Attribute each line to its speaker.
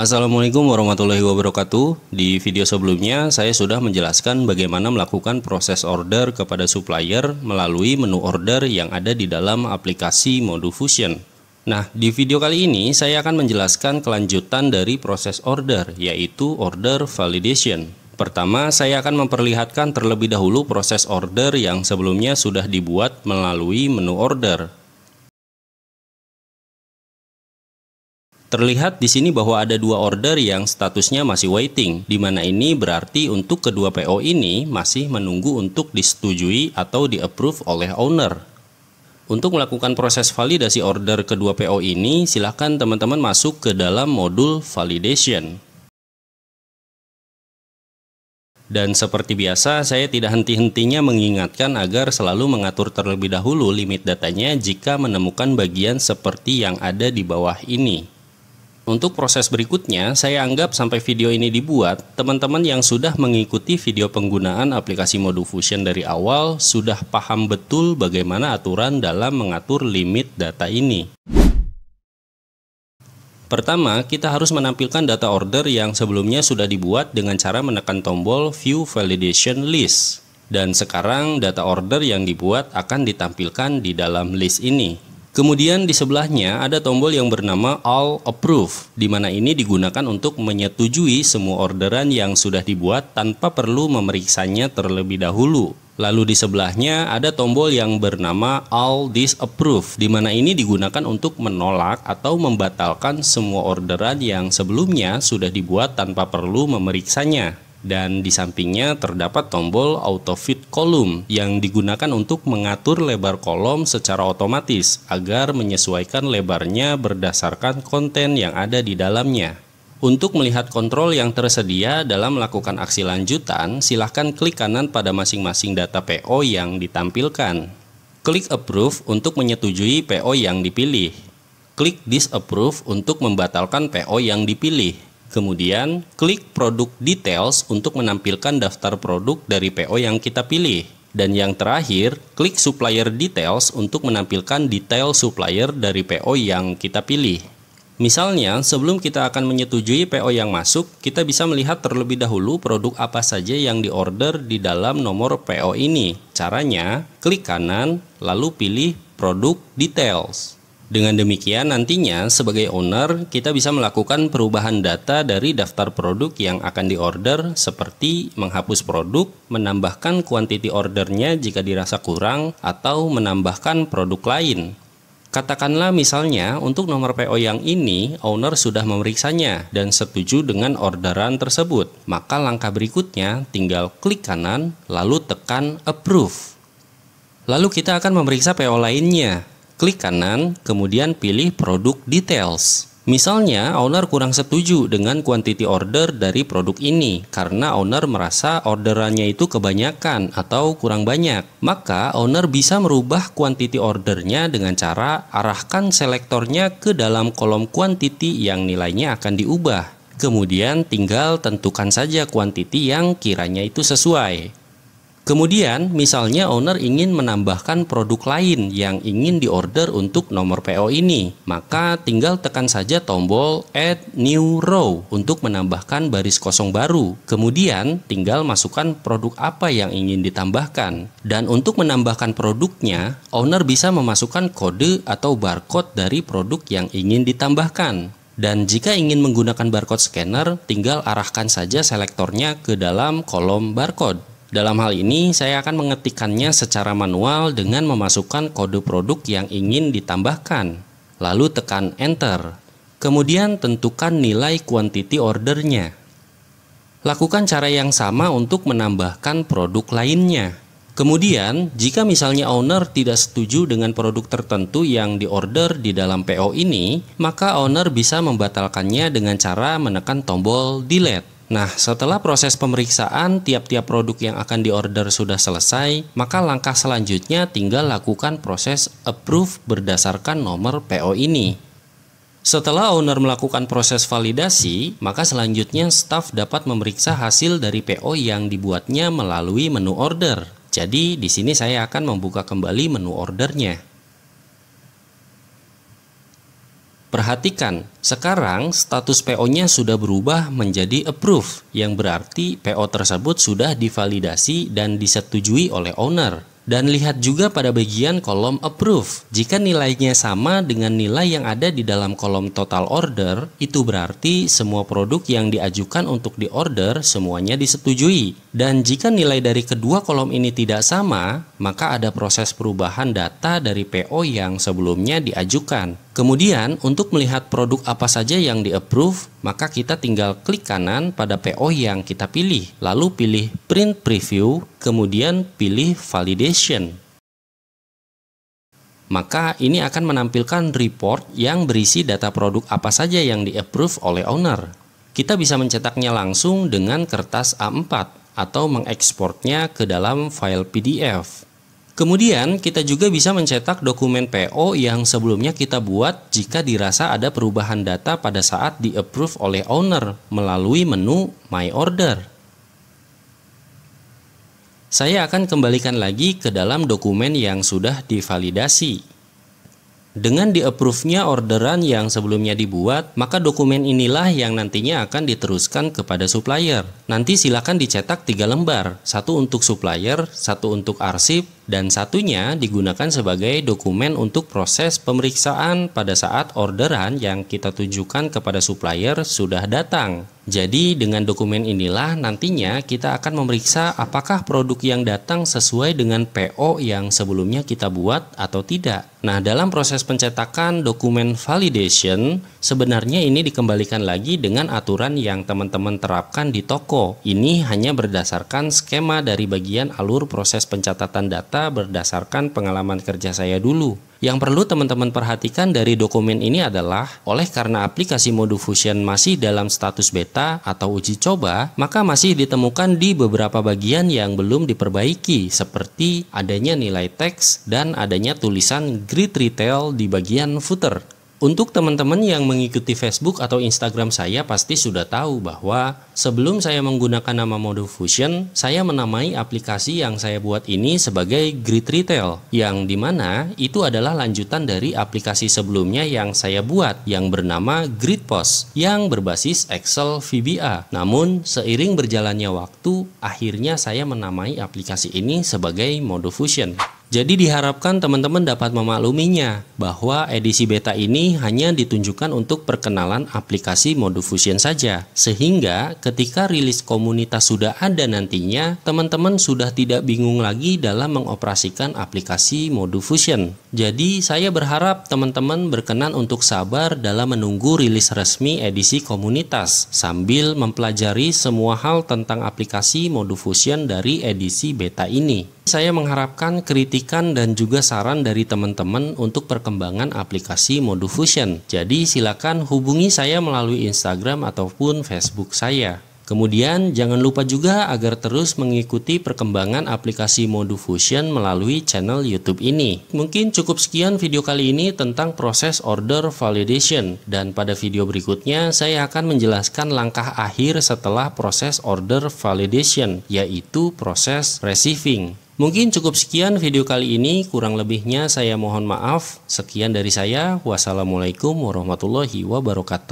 Speaker 1: Assalamualaikum warahmatullahi wabarakatuh. Di video sebelumnya saya sudah menjelaskan bagaimana melakukan proses order kepada supplier melalui menu order yang ada di dalam aplikasi Modufusion. Nah, di video kali ini saya akan menjelaskan kelanjutan dari proses order, yaitu order validation. Pertama, saya akan memperlihatkan terlebih dahulu proses order yang sebelumnya sudah dibuat melalui menu order. Terlihat di sini bahwa ada dua order yang statusnya masih waiting, di mana ini berarti untuk kedua PO ini masih menunggu untuk disetujui atau di-approve oleh owner. Untuk melakukan proses validasi order kedua PO ini, silakan teman-teman masuk ke dalam modul validation. Dan seperti biasa, saya tidak henti-hentinya mengingatkan agar selalu mengatur terlebih dahulu limit datanya jika menemukan bagian seperti yang ada di bawah ini. Untuk proses berikutnya, saya anggap sampai video ini dibuat, teman-teman yang sudah mengikuti video penggunaan aplikasi Modufusion dari awal sudah paham betul bagaimana aturan dalam mengatur limit data ini. Pertama, kita harus menampilkan data order yang sebelumnya sudah dibuat dengan cara menekan tombol View Validation List. Dan sekarang data order yang dibuat akan ditampilkan di dalam list ini. Kemudian di sebelahnya ada tombol yang bernama All Approve, di mana ini digunakan untuk menyetujui semua orderan yang sudah dibuat tanpa perlu memeriksanya terlebih dahulu. Lalu di sebelahnya ada tombol yang bernama All Disapprove, di mana ini digunakan untuk menolak atau membatalkan semua orderan yang sebelumnya sudah dibuat tanpa perlu memeriksanya. Dan di sampingnya terdapat tombol Auto Fit Column yang digunakan untuk mengatur lebar kolom secara otomatis agar menyesuaikan lebarnya berdasarkan konten yang ada di dalamnya. Untuk melihat kontrol yang tersedia dalam melakukan aksi lanjutan, silahkan klik kanan pada masing-masing data PO yang ditampilkan. Klik Approve untuk menyetujui PO yang dipilih. Klik Disapprove untuk membatalkan PO yang dipilih. Kemudian, klik Product Details untuk menampilkan daftar produk dari PO yang kita pilih. Dan yang terakhir, klik Supplier Details untuk menampilkan detail supplier dari PO yang kita pilih. Misalnya, sebelum kita akan menyetujui PO yang masuk, kita bisa melihat terlebih dahulu produk apa saja yang diorder di dalam nomor PO ini. Caranya, klik kanan, lalu pilih Product Details. Dengan demikian nantinya sebagai owner kita bisa melakukan perubahan data dari daftar produk yang akan diorder seperti menghapus produk, menambahkan kuantiti ordernya jika dirasa kurang, atau menambahkan produk lain. Katakanlah misalnya untuk nomor PO yang ini owner sudah memeriksanya dan setuju dengan orderan tersebut. Maka langkah berikutnya tinggal klik kanan lalu tekan Approve. Lalu kita akan memeriksa PO lainnya. Klik kanan, kemudian pilih Product Details. Misalnya, owner kurang setuju dengan quantity order dari produk ini karena owner merasa orderannya itu kebanyakan atau kurang banyak. Maka, owner bisa merubah quantity ordernya dengan cara arahkan selektornya ke dalam kolom quantity yang nilainya akan diubah. Kemudian, tinggal tentukan saja quantity yang kiranya itu sesuai. Kemudian, misalnya owner ingin menambahkan produk lain yang ingin diorder untuk nomor PO ini, maka tinggal tekan saja tombol Add New Row untuk menambahkan baris kosong baru. Kemudian, tinggal masukkan produk apa yang ingin ditambahkan. Dan untuk menambahkan produknya, owner bisa memasukkan kode atau barcode dari produk yang ingin ditambahkan. Dan jika ingin menggunakan barcode scanner, tinggal arahkan saja selektornya ke dalam kolom barcode. Dalam hal ini, saya akan mengetikkannya secara manual dengan memasukkan kode produk yang ingin ditambahkan. Lalu tekan Enter. Kemudian tentukan nilai quantity ordernya. Lakukan cara yang sama untuk menambahkan produk lainnya. Kemudian, jika misalnya owner tidak setuju dengan produk tertentu yang diorder di dalam PO ini, maka owner bisa membatalkannya dengan cara menekan tombol Delete. Nah, setelah proses pemeriksaan tiap-tiap produk yang akan diorder sudah selesai, maka langkah selanjutnya tinggal lakukan proses approve berdasarkan nomor PO ini. Setelah owner melakukan proses validasi, maka selanjutnya staf dapat memeriksa hasil dari PO yang dibuatnya melalui menu order. Jadi, di sini saya akan membuka kembali menu ordernya. Perhatikan, sekarang status PO-nya sudah berubah menjadi approve, yang berarti PO tersebut sudah divalidasi dan disetujui oleh owner. Dan lihat juga pada bagian kolom approve. Jika nilainya sama dengan nilai yang ada di dalam kolom total order, itu berarti semua produk yang diajukan untuk diorder semuanya disetujui. Dan jika nilai dari kedua kolom ini tidak sama, maka ada proses perubahan data dari PO yang sebelumnya diajukan. Kemudian, untuk melihat produk apa saja yang di-approve, maka kita tinggal klik kanan pada PO yang kita pilih, lalu pilih Print Preview, kemudian pilih Validation. Maka ini akan menampilkan report yang berisi data produk apa saja yang di-approve oleh owner. Kita bisa mencetaknya langsung dengan kertas A4 atau mengekspornya ke dalam file PDF. Kemudian kita juga bisa mencetak dokumen PO yang sebelumnya kita buat jika dirasa ada perubahan data pada saat di-approve oleh owner melalui menu My Order. Saya akan kembalikan lagi ke dalam dokumen yang sudah divalidasi. Dengan di-approve-nya orderan yang sebelumnya dibuat, maka dokumen inilah yang nantinya akan diteruskan kepada supplier. Nanti silakan dicetak 3 lembar, satu untuk supplier, satu untuk arsip, dan satunya digunakan sebagai dokumen untuk proses pemeriksaan pada saat orderan yang kita tujukan kepada supplier sudah datang. Jadi dengan dokumen inilah nantinya kita akan memeriksa apakah produk yang datang sesuai dengan PO yang sebelumnya kita buat atau tidak. Nah, dalam proses pencetakan dokumen validation, sebenarnya ini dikembalikan lagi dengan aturan yang teman-teman terapkan di toko. Ini hanya berdasarkan skema dari bagian alur proses pencatatan data berdasarkan pengalaman kerja saya dulu. Yang perlu teman-teman perhatikan dari dokumen ini adalah, oleh karena aplikasi Modufusion masih dalam status beta atau uji coba, maka masih ditemukan di beberapa bagian yang belum diperbaiki, seperti adanya nilai teks dan adanya tulisan Grid Retail di bagian footer. Untuk teman-teman yang mengikuti Facebook atau Instagram saya pasti sudah tahu bahwa sebelum saya menggunakan nama Modufusion, saya menamai aplikasi yang saya buat ini sebagai Grid Retail, yang dimana itu adalah lanjutan dari aplikasi sebelumnya yang saya buat yang bernama Grid Post yang berbasis Excel VBA. Namun seiring berjalannya waktu, akhirnya saya menamai aplikasi ini sebagai Modufusion. Jadi diharapkan teman-teman dapat memakluminya bahwa edisi beta ini hanya ditunjukkan untuk perkenalan aplikasi Modufusion saja. Sehingga ketika rilis komunitas sudah ada nantinya, teman-teman sudah tidak bingung lagi dalam mengoperasikan aplikasi Modufusion. Jadi saya berharap teman-teman berkenan untuk sabar dalam menunggu rilis resmi edisi komunitas sambil mempelajari semua hal tentang aplikasi Modufusion dari edisi beta ini. Saya mengharapkan kritikan dan juga saran dari teman-teman untuk perkembangan aplikasi Modufusion. Jadi silakan hubungi saya melalui Instagram ataupun Facebook saya. Kemudian jangan lupa juga agar terus mengikuti perkembangan aplikasi Modufusion melalui channel YouTube ini. Mungkin cukup sekian video kali ini tentang proses order validation, dan pada video berikutnya saya akan menjelaskan langkah akhir setelah proses order validation, yaitu proses receiving. Mungkin cukup sekian video kali ini, kurang lebihnya saya mohon maaf. Sekian dari saya, wassalamualaikum warahmatullahi wabarakatuh.